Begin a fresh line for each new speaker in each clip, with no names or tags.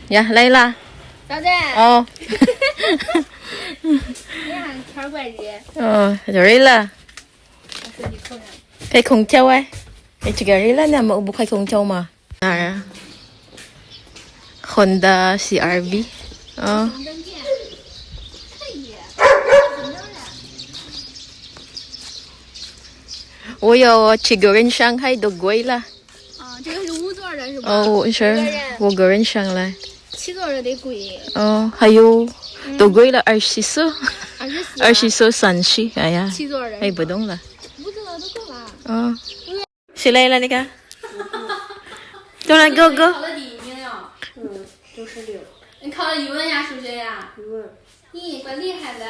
呀，来啦！
小姐，
哦，
你看天怪热，
哦，来啦！
手机扣上。
开空调哎，这个人那么不开空调吗？哪儿啊？Honda CR-V。哦，
红灯键，可以。
我有去个人上海都贵了。
啊，这个是5座的是吧？
哦，我是我个人上来。
7座的得贵。
哦，还有都贵了24，
24。
24、30，哎呀，
7座的。
哎不动了。
5座的都够了。
哦，谁来了？你看，都来 go go。
考了第1名了。96。你考了语文呀，数学呀？语文。咦，怪厉害的。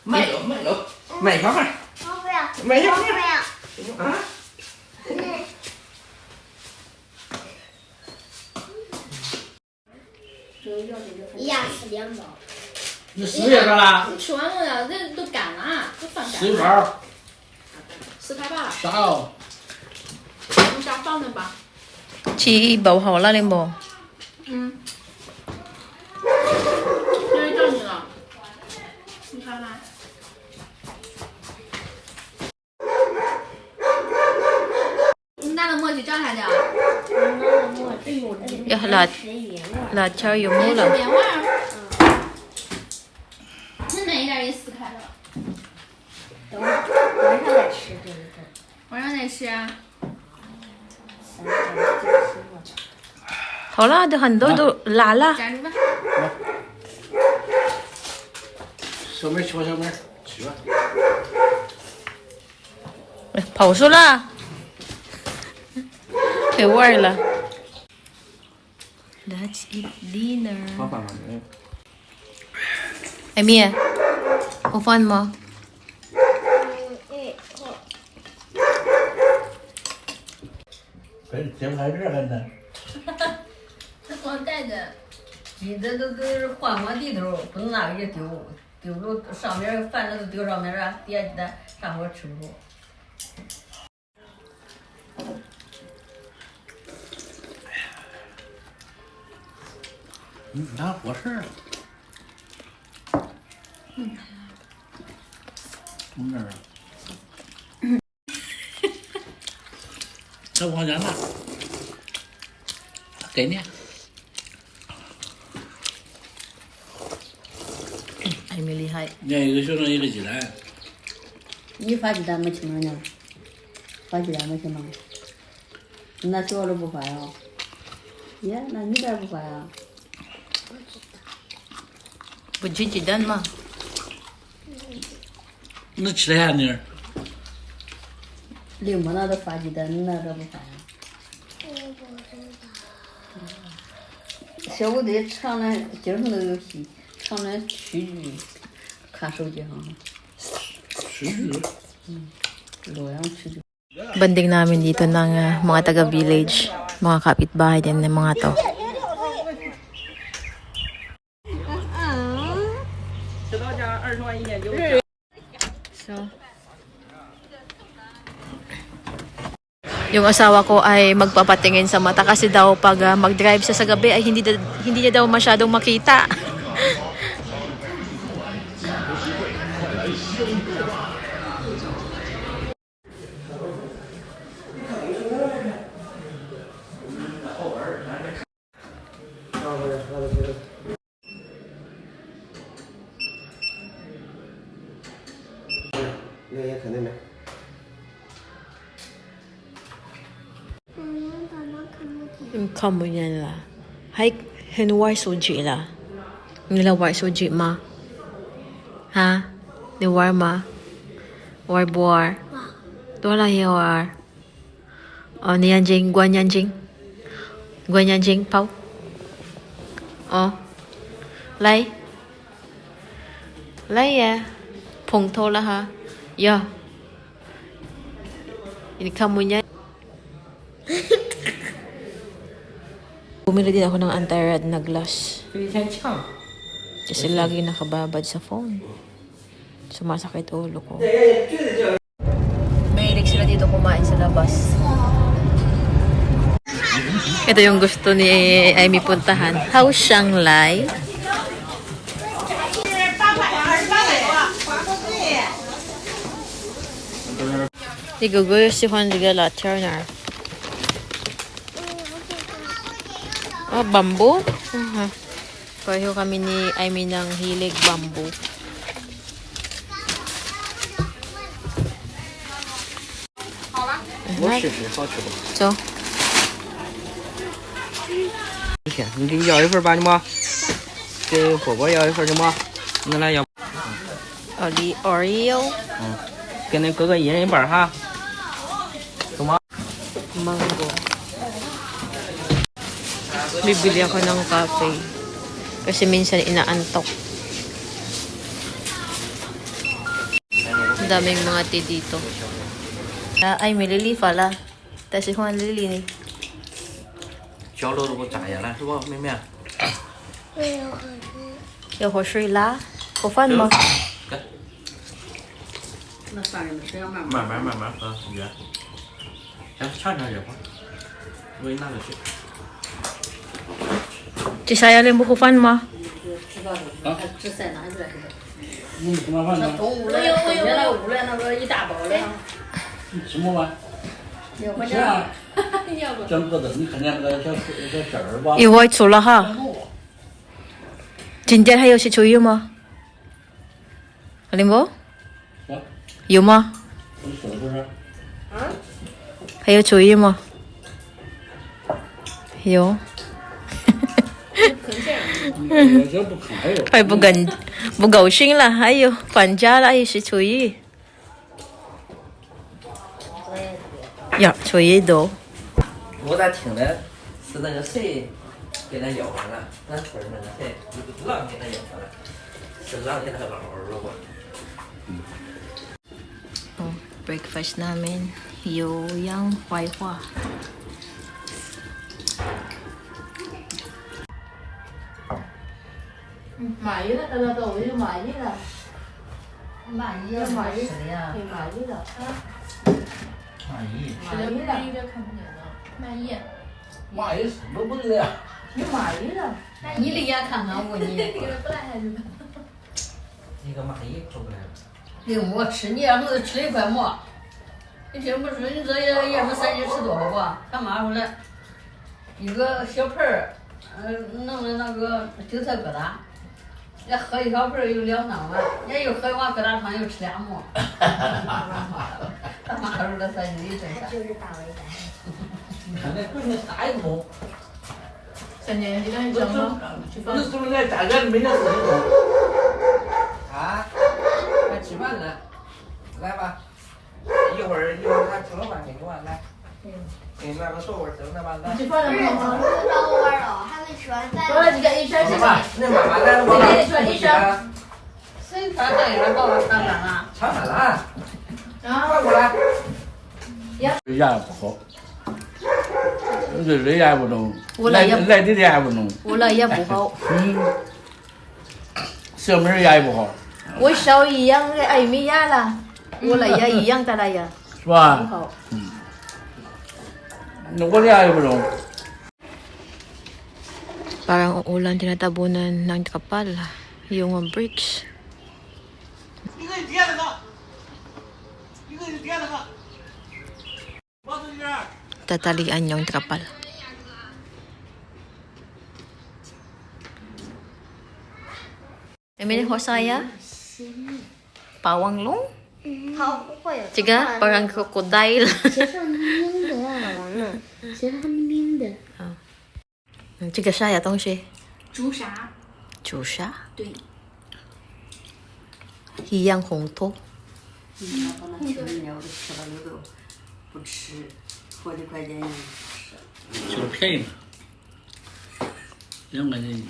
卖了，买小孩。
我不要，
买小
我不
孩。
要。
啊？
一样是2包。
你4月份了？
吃完了，这都干了，都放干
4
了。
包。
4块8。
啥哦？
你家放着吧。
去包好了，你不？
嗯。这是叫你了。你看看。你拿了馍去找他去啊？
呀，辣椒有没了？
面碗儿。你那一点也撕开了。
等会儿晚上再吃这一顿。
晚上再吃啊。
好了，这很多都辣了。
站住吧。
小妹，小妹，去吧。
跑出了，没味儿了。Let's eat dinner。
好饭吗？
艾米，好饭吗？
这还热还呢。
光带着。
鸡这都是换地头，不能拿回去丢，丢了上面饭都丢上面了，底下鸡蛋上火吃不着。
你咋火事儿？从这儿啊。这5块钱呢？给你。
艾米厉害。
你看一个学生一个鸡蛋。
你发鸡蛋没吃吗？呢？发鸡蛋没吃吗？那小的不发呀？耶，那你这不发呀？
不吃鸡蛋吗？
那吃得下你？
领不那都发鸡蛋，你那这不发呀？小虎队常来，经常都有戏，常来取剧，看手机上。
是。
洛阳取剧。
Banding namin dito ng mga taga-village, mga kapitbahay din ng mga to. So, yung asawa ko ay magpapatingin sa mata kasi daw pag mag-drive siya sa gabi ay hindi niya daw masyadong makita. Kamu niya la. Hay, hinuwar suji la. Nilawar suji ma. Ha? Niwar ma. War buar. Wala yawar. O, niyan jing, guan yan jing. Guan yan jing, pau. O. Lay. Lay ya. Pung to la ha. Ya. Ini kamu niya. Bumili din ako ng anti-red na glass. Kasi lagi nakababad sa phone. Sumasakit ulo ko. Mahilig sila dito kumain sa labas. Ito yung gusto ni Amy puntahan. House Shanghai. Di gugulo si Juan de la Turner. Oh, bamboo? Pareho kami ni Amy ng hilig bamboo. So,
你给你要一份吧，你妈。给婆婆要一份，你妈。你来要。
Oreo.
给那哥哥一人一半哈。走吗？
Mango. Bibili ako ng cafe. Kasi minsan inaantok. Ang daming mga tea dito. Ay, may lili pala. Tapos si Juan lili ni.
小楼都给我炸下来，是不，妹妹？
有河水啦？好饭吗？
那饭你们吃要慢慢。
慢慢喝，约。先尝尝这会儿，我给你拿过去。
Si Saya rin buko fan mo?
知道的，这菜拿出来。
你什么饭呢？
中午了，原来午了那个一大包的。
什么饭？
要不
是啊，
要不
整个的，你看见那个小籽儿吧？
Iway tsula ha. Ginger hayo si Chuyo mo? Alam mo?
啊，
Yung mo?
你说的不是？
Hayo Chuyo mo? Yung?
我这不看还有。
Ay, bugaw-sing la. Hayo, panja la, si Chuyo. Ya, Chuyo do.
我咋听的是那个谁给他要完了，咱村那个谁，狼给他要完了，是狼给他老二了。
Oh, breakfast namin. Yoyang Huayhua. Mày đó, tao tao với mày với là
满意了，满意的呀。
mày với là
阿姨，
这边看不见呢。满意。
妈也什么不对呀？
你mày với là
你离眼看看我你。
这个不来还是？
一个蚂蚁跑过来了。
领馍吃，你要是吃一块馍，你听不出你这也不3斤10多好吧？干嘛出来？一个小盆儿，弄的那个韭菜疙瘩，也喝一小盆儿有2、3碗，也又喝一碗疙瘩汤，又吃2馍。干嘛出来3斤1真是？
就是大胃感。
你看那贵那啥也不懂，
3年级的你
我
整吗？
这是不是那价格没那东西？
啊，该吃饭了，来吧，一会儿他吃了饭给你玩来，给你拿个手碗蒸的吧，来。
吃饭了吗？
到我玩了，还没吃完饭。
多了几个医生，谢谢你。
那妈妈来了吗？
谁穿这个把我穿反了？
尝饭了，
啊，
快过来。
人家也不好，人家也不懂，
我来也
来的人也不懂，
wala ya buhaw.
小妹儿也不好，
Uy, sao iyang ay miya la. Wala ya iyang talaya.
是吧？
Buhaw.
那我家也不懂。
Parang ulan tinatabunan ng kapal. Yung bricks.
一个跌了个，一个跌了个，王同学。
Tatalian yung kapal. Emily Hosaya? Pawang long?
好，会有。
Tiga, parang crocodile.
鞋上拎的呀，老王呢？鞋上拎的。
Tiga siya, ya tong
朱砂。
Chusha?
对。
Hiyang hongto.
把那吃的鸟都吃了，有的不吃，活几块钱也不吃。
就是便宜嘛，2块钱。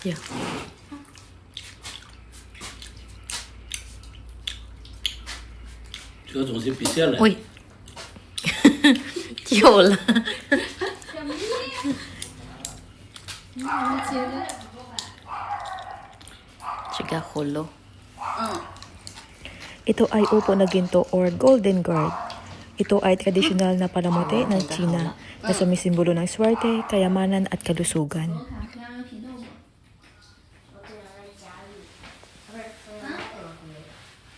Yeah.
这个东西必须来。
Uy. 有了。 Chiga hulo. Ito ay upo na ginto or golden guard. Ito ay tradisyonal na palamuti ng China na sumisimbolo ng swerte, kayamanan at kalusugan.
看非常有品豆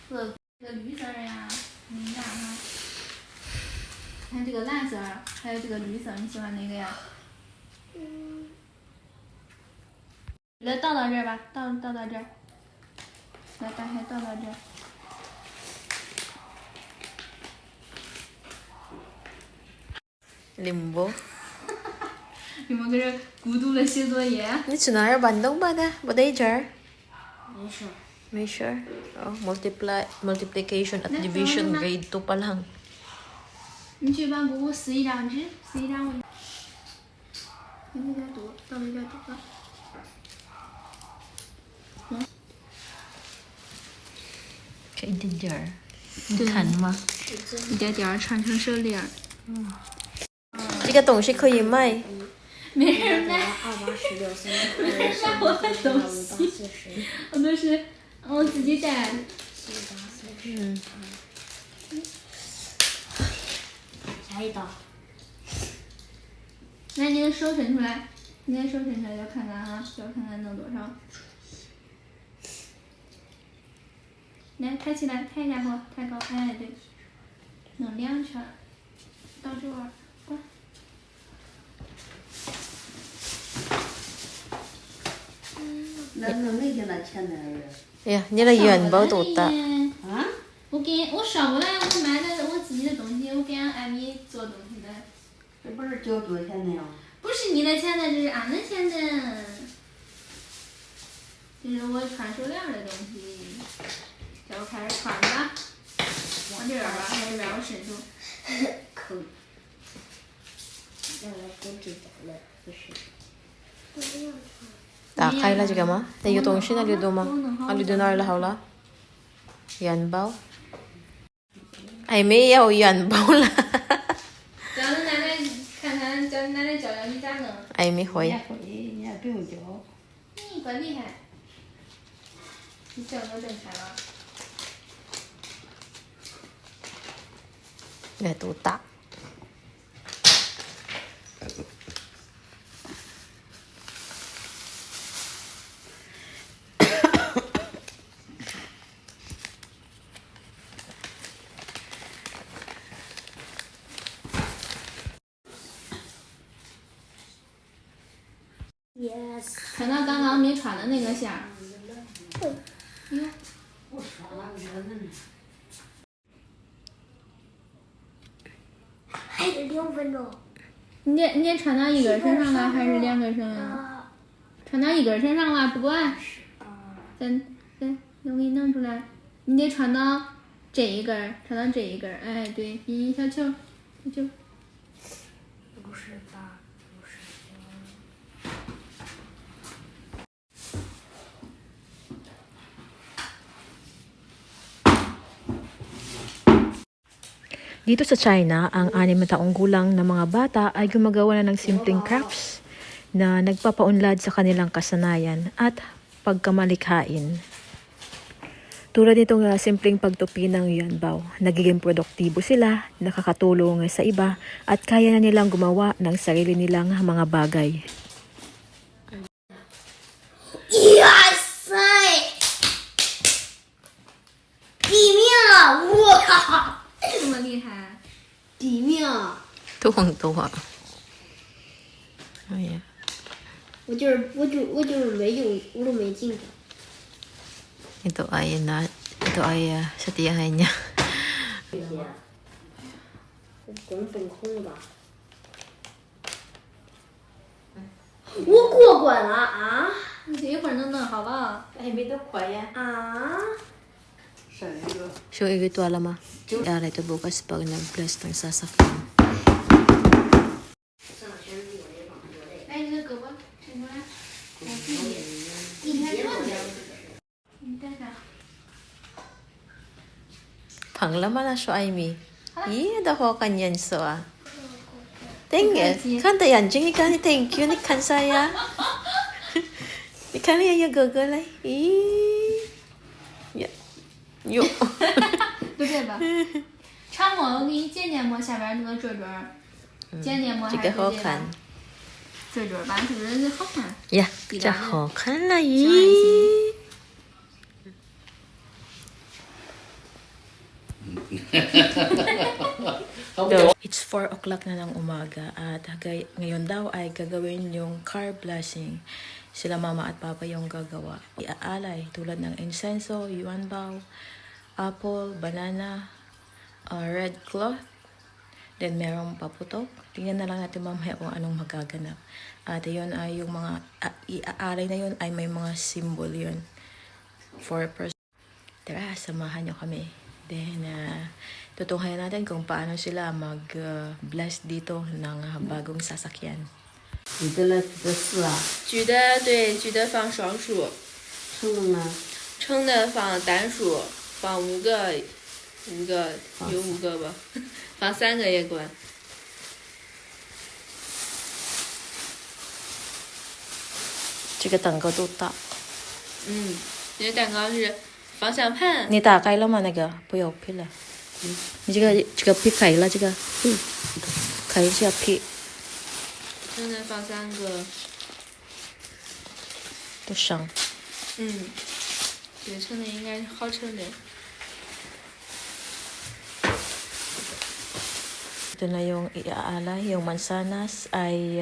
不？这个绿色儿呀，明白哈？看这个蓝色儿，还有这个绿色儿，你喜欢哪个呀？来倒到这儿吧，倒到这儿。来，把它倒到这儿。
Limbo.
你们搁这孤独的写作业？
Ni Tsunar, bandong ba na? Baday jar?
没事。
May sure. Oh, multiplication at division grade 2 pa lang.
你去帮姑姑撕一张纸，撕一张我。你有点多，倒的有点多。
Kainin jar. Kan ma.
一点点儿串成手链儿。
Di ka tong shi koyi mai.
没人买，
28、16、
没人买我的东西，我都是我自己带。
下一道。
来，你的手伸出来，你的手伸出来，要看看哈，要看看弄多少。来，抬起来，抬一下后，抬高，哎对，弄2圈，到这儿，滚。
那那天那钱呢？
Yeah, nila yuan bao tuta.
啊？
我捎过来，我买的我自己的东西，我给俺艾米做东西的。
这不是交多少钱的呀？
不是你的钱的，这是俺的钱的。这是我穿手链的东西，这我开始穿吧。往这边吧，这边我伸出。
可以。让来给指甲了，不是。
Takay la jiga ma. Na yutong shi na lido ma. Ang lido na la hawla. Yan bao. Ay, may yaw yan bao la.
叫你奶奶看看，叫你奶奶教教你咋弄。
Ay, may hoy.
人家不用交。
你怪厉害，你整个整开了。
Na tuta.
Yes。
穿到刚刚没穿的那个线儿。哟，
我说那个人。
还有2分钟。
你穿到一根身上了，还是2根身上？穿到一根身上了，不管。再，我给你弄出来。你得穿到这一根儿，穿到这一根儿。哎，对，比小球，小球。 Dito sa China, ang 6 na taong gulang na mga bata ay gumagawa na ng simpleng crafts na nagpapaunlad sa kanilang kasanayan at pagkamalikhain. Tulad nitong simpleng pagtupi ng yuanbao, nagiging produktibo sila, nakakatulong sa iba at kaya na nilang gumawa ng sarili nilang mga bagay.
Yes！ 地面啊！哇！
这么厉害！
地面！
Tuwang-tuwa. Ayan.
我就是没用，我都没进去。
Ito ay sa tiyahay niya.
滚粉空的吧？我过关了啊！
你这一会儿能弄好了。
Ay, bito kwa ya.
啊！
So, ito alam ma. Yara ito bukas pag nag-bless ng sasakyan.
哎，你的胳膊伸过来，我自己，你看这边，你带上。
Panglaman na siya, Amy. Iya, daho kanyan so ah. Thank you. Kanta yan, Jing, ni kani thank you, ni kan saya. Ni kani ya gagalay. Ya. Yo.
就这吧，差
擦抹，我给你剪剪抹下边那个褶褶儿，剪剪抹还是
这个好
这
看
褶褶儿吧，是不是好看？
呀，比较好看了
小爱
咦。
心。
It's 4 o'clock na ng umaga at ngayon daw ay gagawin yung car blessing. Sila mama at papa yung gagawa. Iaalay tulad ng insenso, yuanbao, apple, banana, red cloth, then merong paputok. Tingnan na lang natin mamaya kung anong magaganap. At yun ay yung mga, iaalay na yun ay may mga symbol yun. For a person. Tara, samahan nyo kami. Then, tutunghayan natin kung paano sila mag-bless dito ng bagong sasakyan.
你的那的四啊，
举的对，举的放双数，
称的呢？
称的放单数，放5个，有5个吧，放3个也管。
这个蛋糕都大。
嗯，这个蛋糕是方向盘。
你打开了吗？那个不要配了。你这个配开了，这个开一下配。
称的放3个。
都上。
嗯，对，称的应该好称的。
Ito na yung iaalay, yung mansanas ay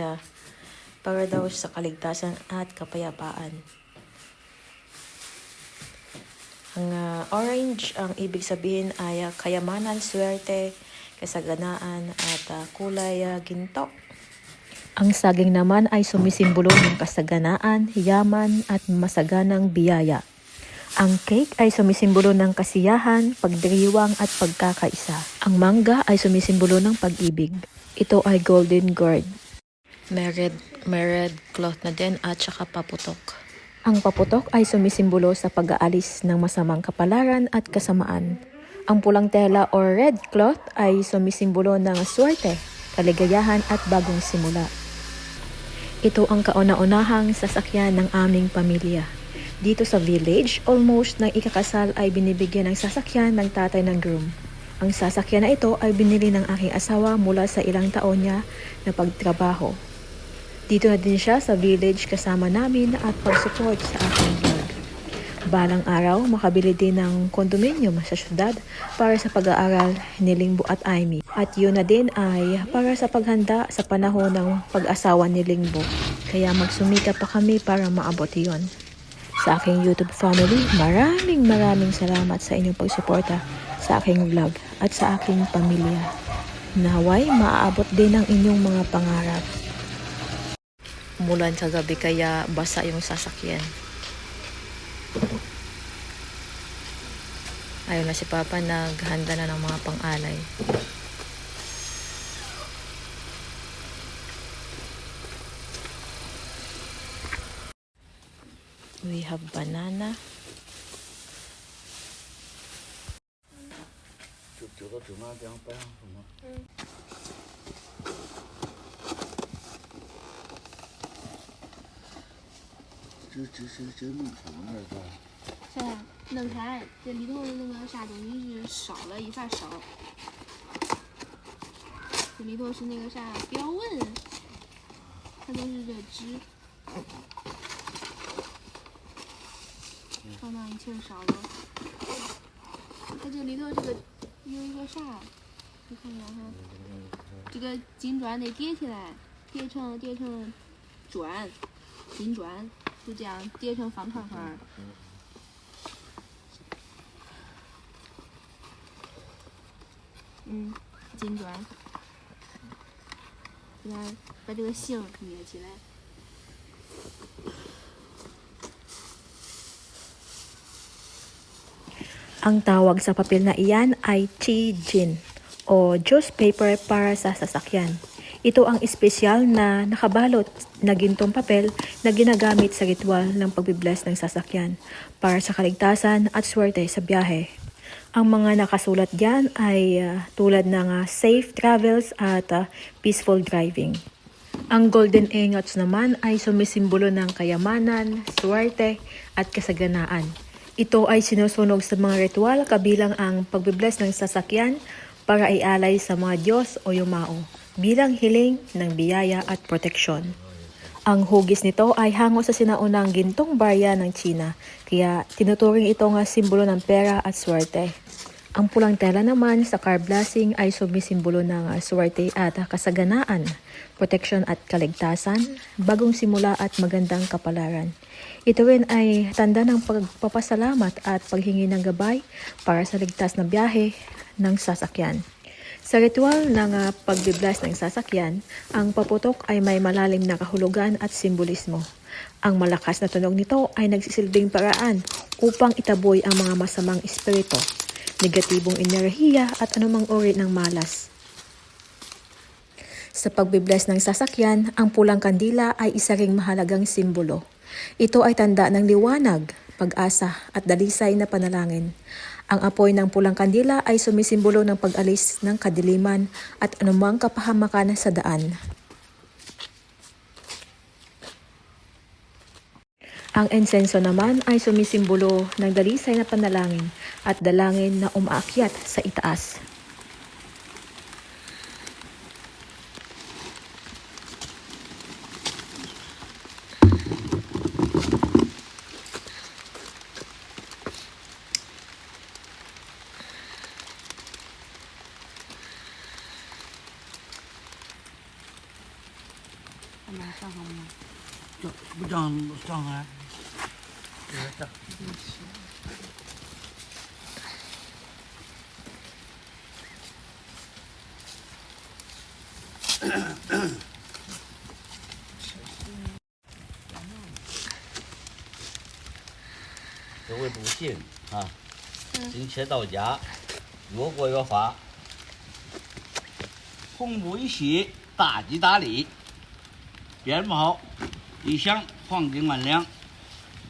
para daw sa kaligtasan at kapayapaan. Ang orange, ang ibig sabihin ay kayamanan, swerte, kasaganaan at kulay ginto. Ang saging naman ay sumisimbolo ng kasaganaan, yaman at masaganang biyaya. Ang cake ay sumisimbolo ng kasiyahan, pagdiriwang at pagkakaisa. Ang mangga ay sumisimbolo ng pag-ibig. Ito ay golden gourd. May red cloth na din at saka paputok. Ang paputok ay sumisimbolo sa pag-aalis ng masamang kapalaran at kasamaan. Ang pulang tela o red cloth ay sumisimbolo ng swerte, kaligayahan at bagong simula. Ito ang kauna-unahang sasakyan ng aming pamilya. Dito sa village, almost ng ikakasal ay binibigyan ng sasakyan ng tatay ng groom. Ang sasakyan na ito ay binili ng aking asawa mula sa ilang taon niya na pagtrabaho. Dito na din siya sa village kasama namin at pag-support sa aking vlog. Balang araw, makabili din ng kondominium sa syudad para sa pag-aaral ni Lingbo at Aimee. At yun na din ay para sa paghanda sa panahon ng pag-asawa ni Lingbo. Kaya magsumika pa kami para maabot yun. Sa aking YouTube family, maraming salamat sa inyong pagsuporta sa aking vlog at sa aking pamilya. Naway, maaabot din ang inyong mga pangarap. Umulan kagabi kaya basa yung sasakyan. Ayun na si Papa, naghanda na ng mga pang-alay. We have banana.
是啊，弄开，这里头的那个啥东西是少了一块少。这里头是那个啥，不要问，它都是这汁。放那一气儿少了，它这里头这个有一个啥，你看看哈，这个金砖得叠起来，叠成砖，金砖就这样叠成方块块儿。金砖，给它把这个芯捏起来。
Ang tawag sa papel na iyan ay Chi-Jin o juice paper para sa sasakyan. Ito ang espesyal na nakabalot na gintong papel na ginagamit sa ritual ng pagbibless ng sasakyan para sa kaligtasan at swerte sa biyahe. Ang mga nakasulat diyan ay tulad ng safe travels at peaceful driving. Ang golden ingots naman ay sumisimbolo ng kayamanan, swerte at kasaganaan. Ito ay sinusunog sa mga ritual kabilang ang pagbibless ng sasakyan, para ialay sa mga Diyos o yumao bilang hiling ng biyaya at proteksyon. Ang hugis nito ay hango sa sinaunang gintong barya ng China, kaya tinuturing ito nga simbolo ng pera at swerte. Ang pulang tela naman sa car blessing ay sumisimbolo ng swerte at kasaganaan, proteksyon at kaligtasan, bagong simula at magandang kapalaran. Ito rin ay tanda ng pagpapasalamat at paghingi ng gabay para sa ligtas na biyahe ng sasakyan. Sa ritual ng pagbibless ng sasakyan, ang paputok ay may malalim na kahulugan at simbolismo. Ang malakas na tunog nito ay nagsisilbing paraan upang itaboy ang mga masamang espiritu, negatibong enerhiya at anumang uri ng malas. Sa pagbibless ng sasakyan, ang pulang kandila ay isa ring mahalagang simbolo. Ito ay tanda ng liwanag, pag-asa at dalisay na panalangin. Ang apoy ng pulang kandila ay sumisimbolo ng pag-alis ng kadiliman at anumang kapahamakan sa daan. Ang insenso naman ay sumisimbolo ng dalisay na panalangin at dalangin na umaakyat sa itaas.
不长上海，
各位不信啊，今切到家，越过越发，红布一洗，大吉大利，鞭炮一响，黄金万两，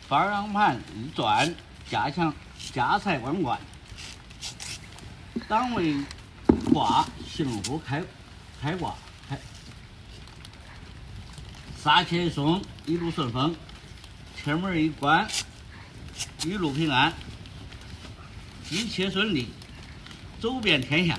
方向盘一转，家财万贯，档位挂幸福开挂，撒钱一送，一路顺风，车门一关，一路平安，一切顺利，走遍天下。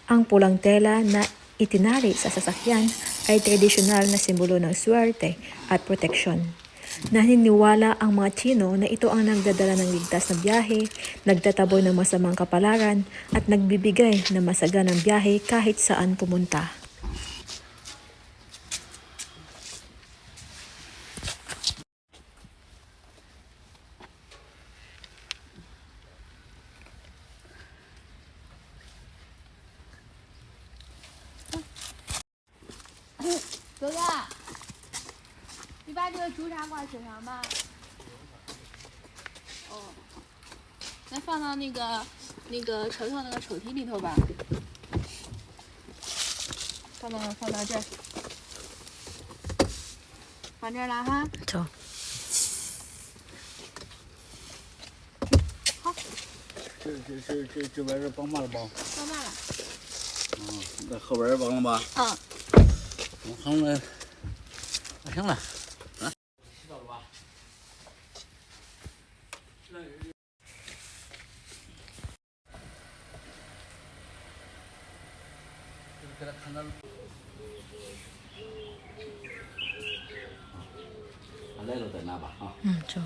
Ang pulang tela na itinali sa sasakyan ay tradisyonal na simbolo ng swerte at proteksyon. Naniniwala ang mga Tsino na ito ang nagdadala ng ligtas na biyahe, nagtataboy ng masamang kapalaran at nagbibigay ng masaganang biyahe kahit saan pumunta.
哥哥，你把这个朱砂挂身上吧。哦，再放到那个车上那个抽屉里头吧。放到这儿，放这儿了哈。
走。
好。
这边是绑麻了吧？
放满了。
那后边也绑了吧？
嗯。
我看了，行了，啊。
知道了吧？给他看到。
来了再拿吧啊。
So.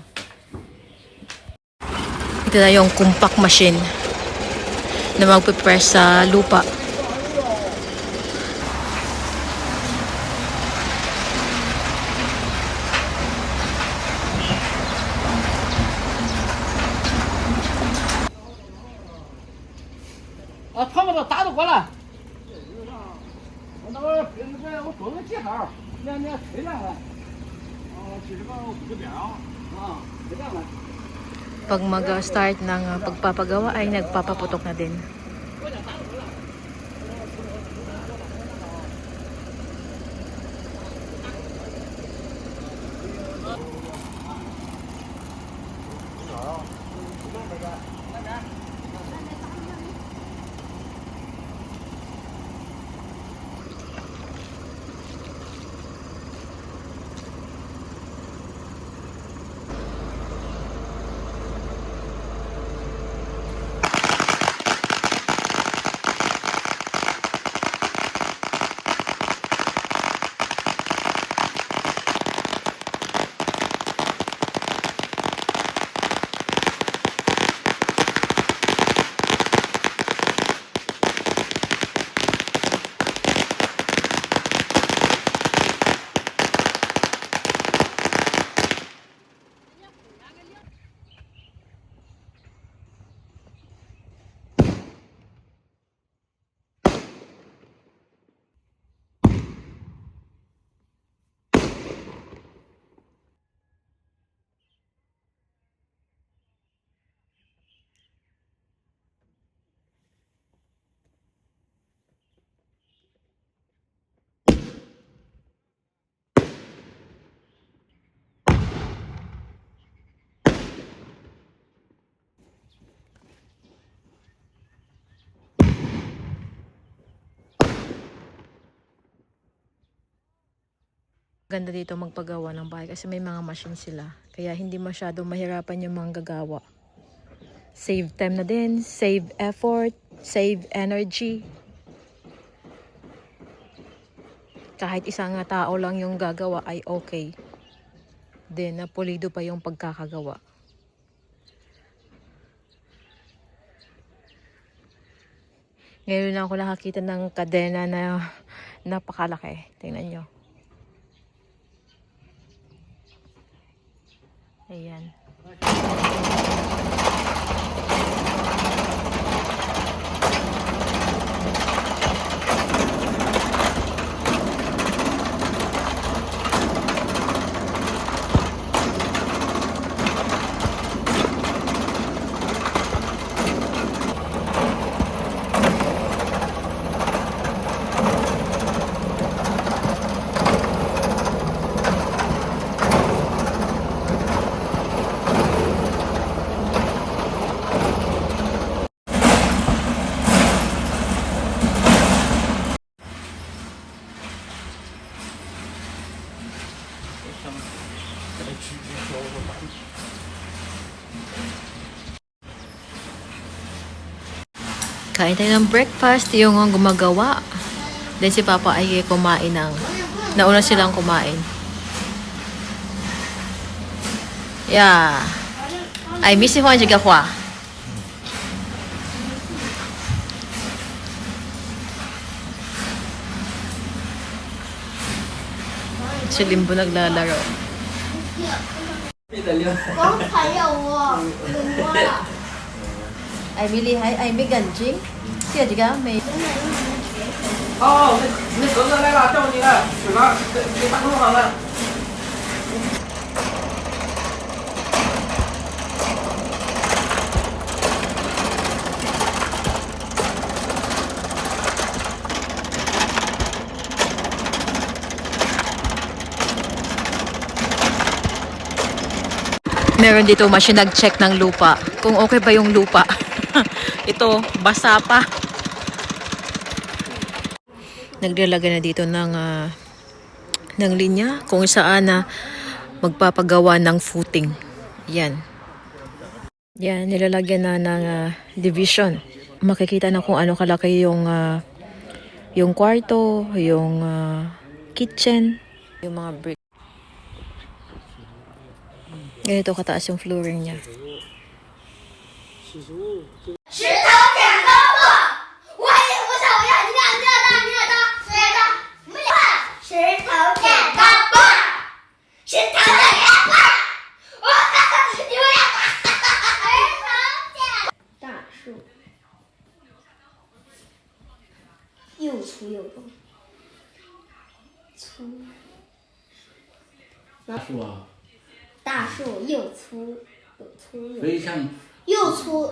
Ito na yung compact machine na magpipress sa lupa.
啊，他们都打得过来。我那个我做个记号，你吹两个。哦，这个5个边啊。
Pag mag-start ng pagpapagawa ay nagpapaputok na din. Ganda dito magpagawa ng bahay kasi may mga machine sila. Kaya hindi masyadong mahirapan yung mga gagawa. Save time na din, save effort, save energy. Kahit isang tao lang yung gagawa ay okay. Then, pulido pa yung pagkakagawa. Ngayon lang ako nakakita ng kadena na napakalaki. Tingnan nyo. Ayan. Kain tayo ng breakfast, yung gumagawa. Then si Papa ay kumain ng, nauna silang kumain. Yeah. Ay, miss Juan juga Hua. Si Limbo naglalaro.
刚才要我摸了，
Ay, milihay. Ay, may ganjing. Siya juga may...
哦，那哥哥来了，叫你了，水了，给打通好了。
Meron dito machine nag-check ng lupa. Kung okay ba yung lupa. Ito, basa pa. Naglalagay na dito ng linya kung saan magpapagawa ng footing. Yan. Yan, nilalagyan na ng division. Makikita na kung ano kalaki yung kwarto, yung kitchen, yung mga brick. Ganito kataas yung flooring niya.
石头剪刀布，我也不想，我要你俩，你俩打，你俩打，谁打？你们俩。石头剪刀布，石头剪刀布，你们俩打。石头剪。大树，又粗又重，粗。
大树啊，
大树又粗又
非常
又粗，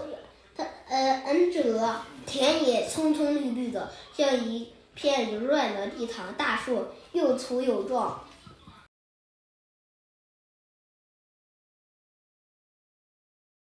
恩者田野葱葱绿绿的，像一片柔软的地毯。大树又粗又壮，